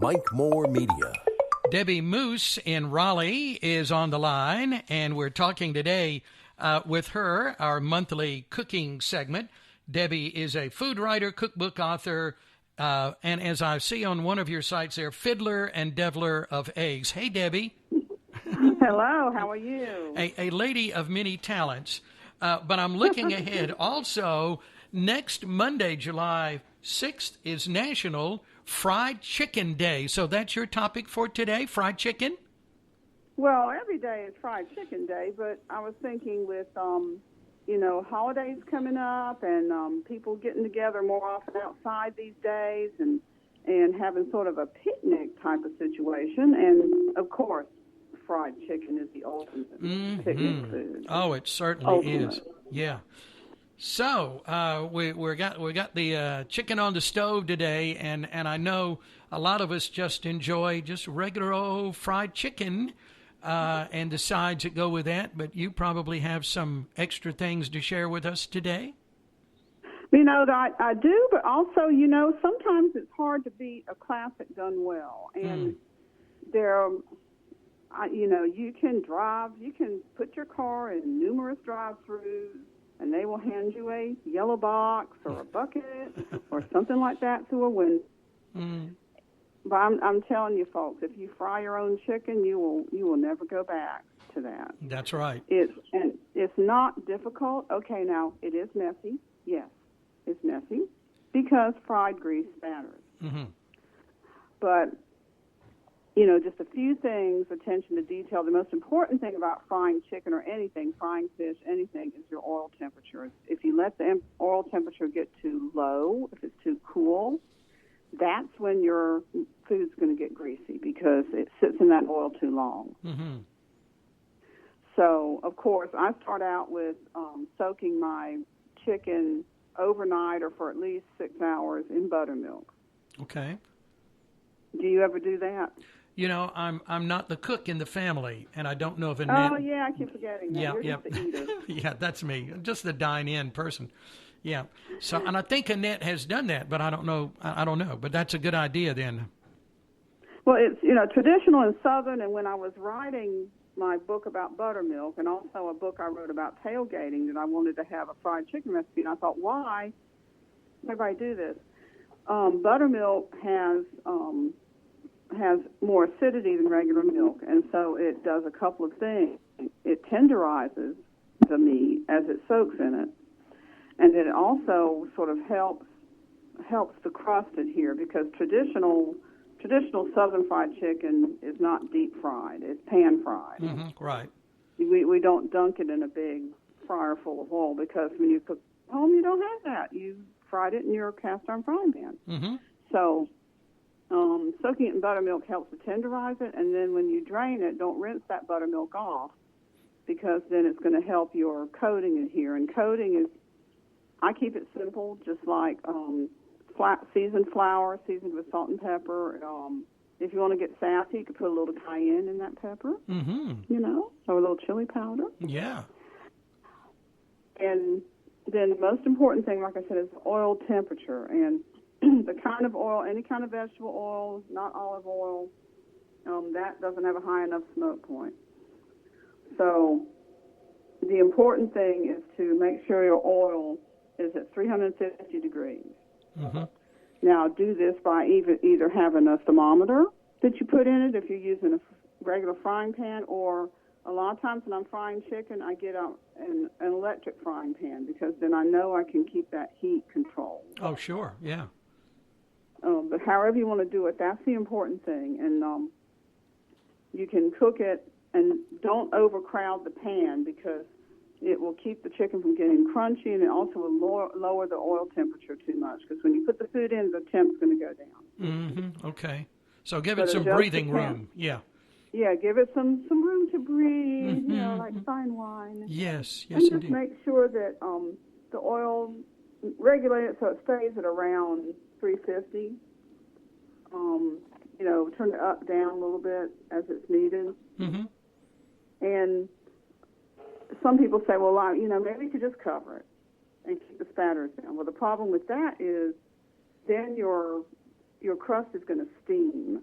Mike Moore Media. Debbie Moose in Raleigh is on the line, and we're talking today with her, our monthly cooking segment. Debbie is a food writer, cookbook author, and as I see on one of your sites there, Fiddler and Devler of Eggs. Hey, Debbie. Hello, how are you? A lady of many talents, but I'm looking ahead. Also, next Monday, July 6th, is National Fried Chicken Day. So that's your topic for today, fried chicken? Well, every day is Fried Chicken Day, but I was thinking with, holidays coming up and people getting together more often outside these days and having sort of a picnic type of situation. And, of course, fried chicken is the ultimate picnic food. Oh, it certainly is. Yeah. So we got the chicken on the stove today, and I know a lot of us just enjoy just regular old fried chicken and the sides that go with that. But you probably have some extra things to share with us today. I do, but also, sometimes it's hard to beat a classic done well, and you can put your car in numerous drive-thrus, and they will hand you a yellow box or a bucket or something like that through a window. But I'm telling you, folks, if you fry your own chicken, you will never go back to that. That's right. It's not difficult. Okay, now it is messy. Yes, it's messy because fried grease spatters. Mm-hmm. But just a few things, attention to detail. The most important thing about frying chicken or anything, frying fish, anything, is your oil temperature. If you let the oil temperature get too low, if it's too cool, that's when your food's going to get greasy because it sits in that oil too long. Mm-hmm. So, of course, I start out with soaking my chicken overnight or for at least 6 hours in buttermilk. Okay. Do you ever do that? I'm not the cook in the family, and I don't know if it. Oh yeah, I keep forgetting that. You're just the eater. Yeah, that's me. Just the dine-in person. Yeah. So, and I think Annette has done that, but I don't know. I don't know, but that's a good idea then. Well, it's traditional and Southern, and when I was writing my book about buttermilk, and also a book I wrote about tailgating, that I wanted to have a fried chicken recipe, and I thought, why everybody do this? Buttermilk has more acidity than regular milk, and so it does a couple of things. It tenderizes the meat as it soaks in it, and it also sort of helps the crust adhere, because traditional Southern fried chicken is not deep fried; it's pan fried. Mm-hmm, right. We don't dunk it in a big fryer full of oil, because when you cook at home, you don't have that. You fried it in your cast iron frying pan. Mm-hmm. So soaking it in buttermilk helps to tenderize it, and then when you drain it, don't rinse that buttermilk off, because then it's going to help your coating adhere. And coating is, I keep it simple, just like seasoned flour, seasoned with salt and pepper. If you want to get sassy, you could put a little cayenne in that pepper, or a little chili powder. Yeah. And then the most important thing, like I said, is oil temperature. And the kind of oil, any kind of vegetable oil, not olive oil, that doesn't have a high enough smoke point. So the important thing is to make sure your oil is at 350 degrees. Mm-hmm. Now, do this by either having a thermometer that you put in it if you're using a regular frying pan, or a lot of times when I'm frying chicken, I get out an electric frying pan, because then I know I can keep that heat controlled. Oh, sure, yeah. But however you want to do it, that's the important thing. And you can cook it, and don't overcrowd the pan, because it will keep the chicken from getting crunchy, and it also will lower the oil temperature too much, because when you put the food in, the temp's going to go down. Mm-hmm. Okay. So give it some breathing room. Yeah. Yeah, give it some room to breathe, like fine wine. Yes, and just indeed. make sure that the oil, regulate it so it stays at around 350. Turn it up, down a little bit as it's needed. Mm-hmm. And some people say, well, maybe you could just cover it and keep the spatters down. Well, the problem with that is then your your crust is going to steam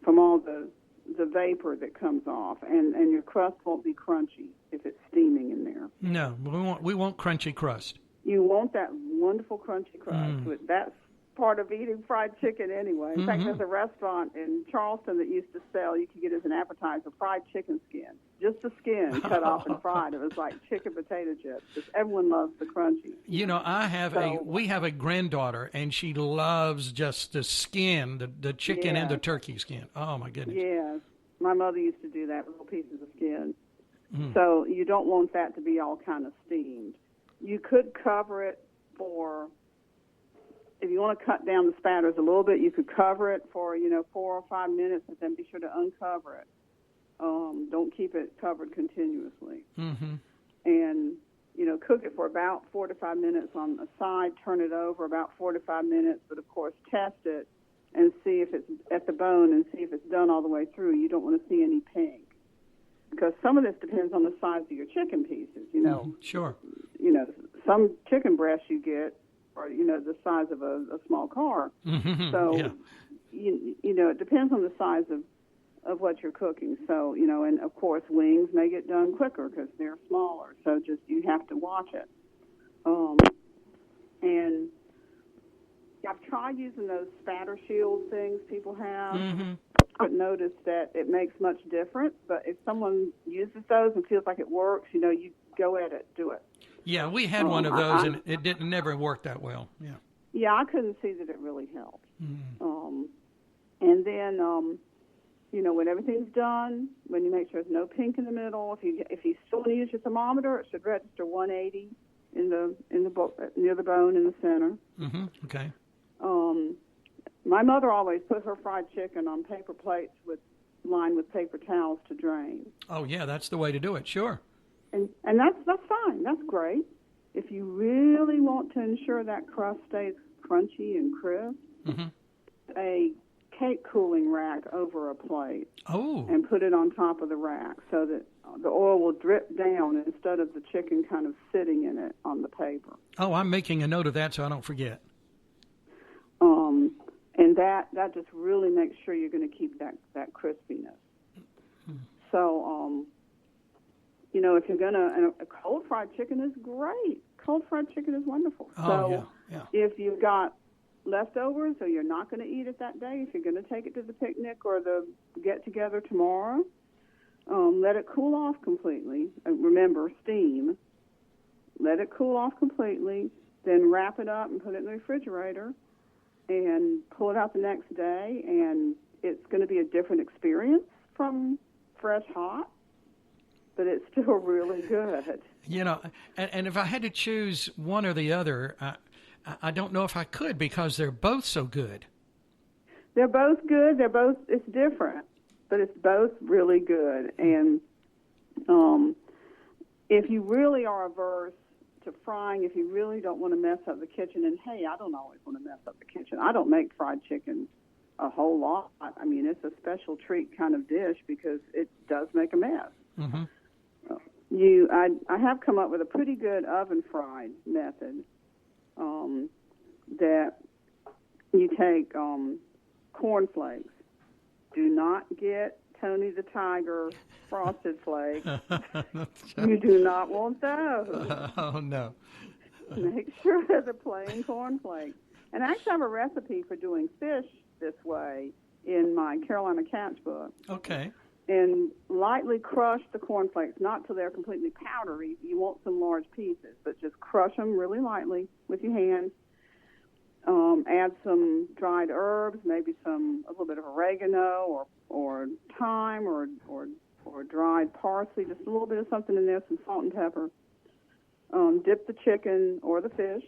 from all the vapor that comes off, and your crust won't be crunchy if it's steaming in there. No, we want crunchy crust. You want that wonderful crunchy crust. That's part of eating fried chicken anyway. In fact, there's a restaurant in Charleston that used to sell, you could get as an appetizer, fried chicken skin. Just the skin cut off and fried. It was like chicken potato chips. Just everyone loves the crunchy. You know, we have a granddaughter, and she loves just the skin, the chicken and the turkey skin. Oh, my goodness. Yes. My mother used to do that, little pieces of skin. So you don't want that to be all kind of steamed. You could cover it for, if you want to cut down the spatters a little bit, you could cover it for, 4 or 5 minutes, and then be sure to uncover it. Don't keep it covered continuously. And, cook it for about 4 to 5 minutes on the side, turn it over about 4 to 5 minutes, but of course test it and see if it's at the bone and see if it's done all the way through. You don't want to see any pink. Because some of this depends on the size of your chicken pieces, Sure. Some chicken breasts you get are, the size of a small car. So, it depends on the size of what you're cooking. So, and of course wings may get done quicker because they're smaller. So just, you have to watch it. And I've tried using those spatter shield things people have. I've noticed that it makes much difference, but if someone uses those and feels like it works, you go at it, do it. Yeah, we had one of those, and it never worked that well. Yeah. Yeah, I couldn't see that it really helped. And then, when everything's done, when you make sure there's no pink in the middle, if you still want to use your thermometer, it should register 180 in the near the bone in the center. Okay. My mother always put her fried chicken on paper plates lined with paper towels to drain. Oh yeah, that's the way to do it. Sure. And that's fine. That's great. If you really want to ensure that crust stays crunchy and crisp, a cake cooling rack over a plate. Oh. And put it on top of the rack so that the oil will drip down instead of the chicken kind of sitting in it on the paper. Oh, I'm making a note of that so I don't forget. And that just really makes sure you're going to keep that crispiness. So, if you're going to, a cold fried chicken is great. Cold fried chicken is wonderful. Oh, yeah. If you've got leftovers or you're not going to eat it that day, if you're going to take it to the picnic or the get-together tomorrow, let it cool off completely. Remember, steam. Let it cool off completely, then wrap it up and put it in the refrigerator and pull it out the next day, and it's going to be a different experience from fresh hot, but it's still really good. And if I had to choose one or the other, I don't know if I could because they're both so good. They're both good. It's different, but it's both really good. And if you really are averse to frying, if you really don't want to mess up the kitchen, and hey, I don't always want to mess up the kitchen. I don't make fried chicken a whole lot. I mean, it's a special treat kind of dish because it does make a mess. I have come up with a pretty good oven fried method that you take corn flakes. Do not get Tony the Tiger Frosted Flakes. You do not want those. Oh, no. Make sure they're the plain corn flakes. And I actually have a recipe for doing fish this way in my Carolina Catch book. Okay. And lightly crush the cornflakes, not till they're completely powdery. You want some large pieces, but just crush them really lightly with your hands. Add some dried herbs, maybe a little bit of oregano or thyme or dried parsley, just a little bit of something in there, some salt and pepper. Dip the chicken or the fish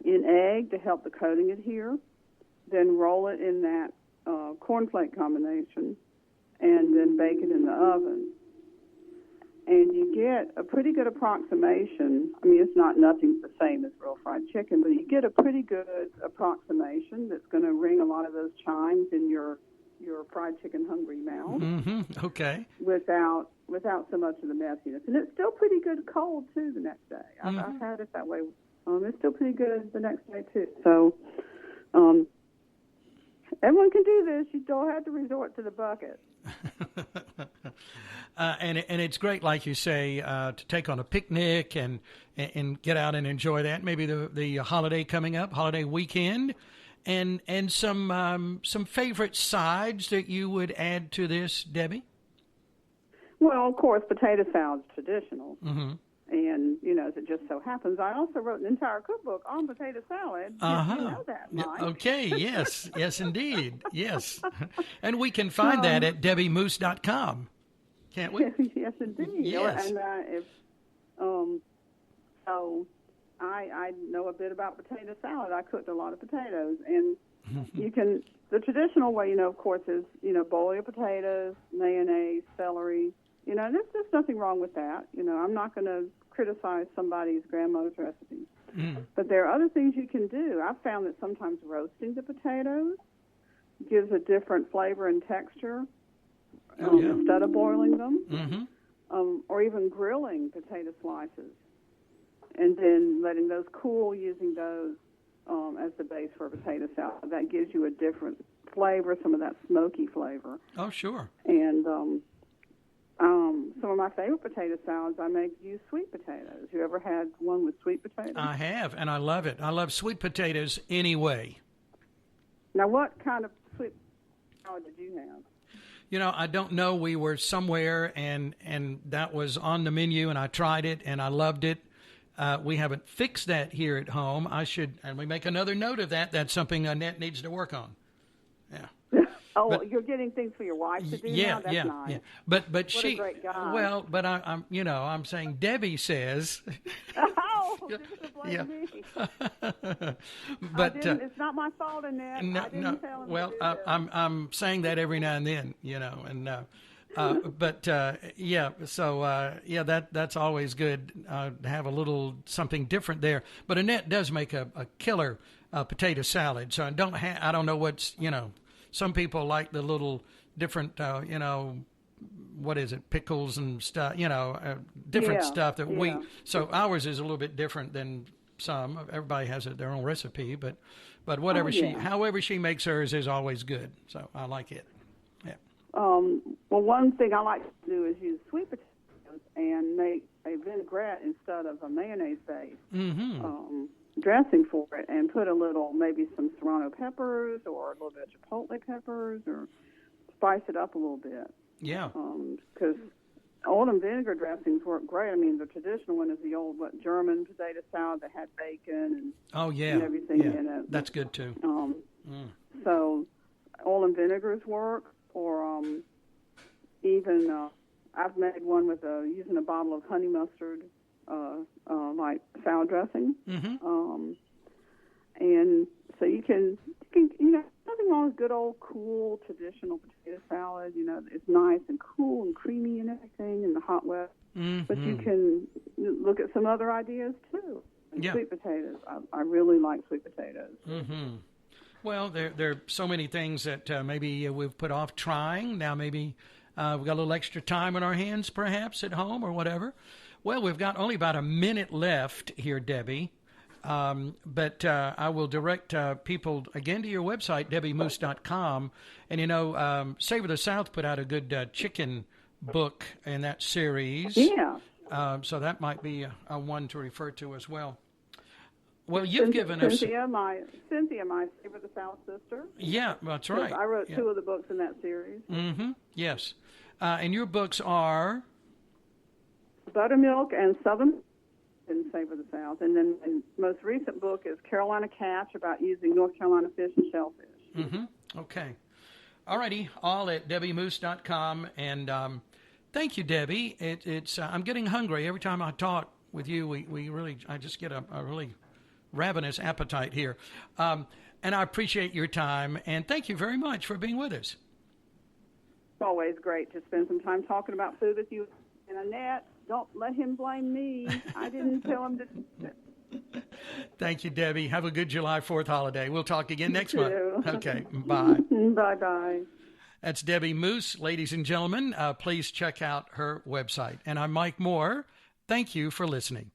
in egg to help the coating adhere. Then roll it in that cornflake combination, and then bake it in the oven. And you get a pretty good approximation. I mean, nothing's the same as real fried chicken, but you get a pretty good approximation that's going to ring a lot of those chimes in your fried chicken hungry mouth. Okay. Without so much of the messiness. And it's still pretty good cold, too, the next day. I've had it that way. It's still pretty good the next day, too. So, Everyone can do this. You don't have to resort to the bucket. And it's great, like you say, to take on a picnic and get out and enjoy that. Maybe the holiday coming up, holiday weekend, and some favorite sides that you would add to this, Debbie. Well, of course, potato salad's traditional. Mm-hmm. And, as it just so happens, I also wrote an entire cookbook on potato salad. Uh-huh. You know that, Mike. Okay, yes, indeed, yes. And we can find that at debbiemoose.com, can't we? Yes, indeed. Yes. And so I know a bit about potato salad. I cooked a lot of potatoes. And the traditional way, of course, is, boil your potatoes, mayonnaise, celery. There's nothing wrong with that. I'm not going to criticize somebody's grandmother's recipe. But there are other things you can do. I've found that sometimes roasting the potatoes gives a different flavor and texture instead of boiling them, or even grilling potato slices and then letting those cool, using those as the base for a potato salad. That gives you a different flavor, some of that smoky flavor. Oh, sure. And some of my favorite potato salads I make use sweet potatoes. You ever had one with sweet potatoes? I have, and I love it. I love sweet potatoes anyway. Now, what kind of sweet salad did you have? I don't know. We were somewhere, and that was on the menu, and I tried it, and I loved it. We haven't fixed that here at home. And we make another note of that. That's something Annette needs to work on. Yeah. But, you're getting things for your wife to do now? That's nice. Yeah. But what she, a great guy. well, but I'm saying Debbie says. Oh, this is blame me. But it's not my fault, Annette. I didn't tell him well, to do this. I'm saying that every now and then, that's always good to have a little something different there. But Annette does make a killer potato salad. So I don't know what's Some people like the little different, what is it, pickles and stuff, different stuff that we. So ours is a little bit different than some. Everybody has their own recipe, but however she makes hers is always good. So I like it. Yeah. Well, one thing I like to do is use sweet potatoes and make a vinaigrette instead of a mayonnaise base. Mm-hmm. Dressing for it, and put maybe some serrano peppers or a little bit of chipotle peppers, or spice it up a little bit. Yeah. Because oil and vinegar dressings work great. I mean, the traditional one is the old German potato salad that had bacon and everything in it. That's good too. So oil and vinegars work, or even I've made one with using a bottle of honey mustard. Like salad dressing, and so you can nothing wrong with good old cool traditional potato salad. It's nice and cool and creamy and everything in the hot weather. But you can look at some other ideas too. Sweet potatoes, I really like sweet potatoes. Well, there are so many things that maybe we've put off trying. Now maybe we've got a little extra time on our hands, perhaps at home or whatever. Well, we've got only about a minute left here, Debbie, but I will direct people again to your website, debbiemoose.com. And, Save of the South put out a good chicken book in that series. Yeah. So that might be a one to refer to as well. Well, you've given us... Cynthia, my Save of the South sister. Yeah, that's right. I wrote two of the books in that series. Mm-hmm, yes. And your books are... Buttermilk and Southern in Save of the South. And then the most recent book is Carolina Catch, about using North Carolina fish and shellfish. Mm-hmm. Okay. All righty. All at debbiemoose.com. And thank you, Debbie. It's I'm getting hungry. Every time I talk with you, I just get a really ravenous appetite here. And I appreciate your time. And thank you very much for being with us. It's always great to spend some time talking about food with you. And Annette, don't let him blame me. I didn't tell him to. Thank you, Debbie. Have a good July 4th holiday. We'll talk again next month. Okay, bye. Bye-bye. That's Debbie Moose, ladies and gentlemen. Please check out her website. And I'm Mike Moore. Thank you for listening.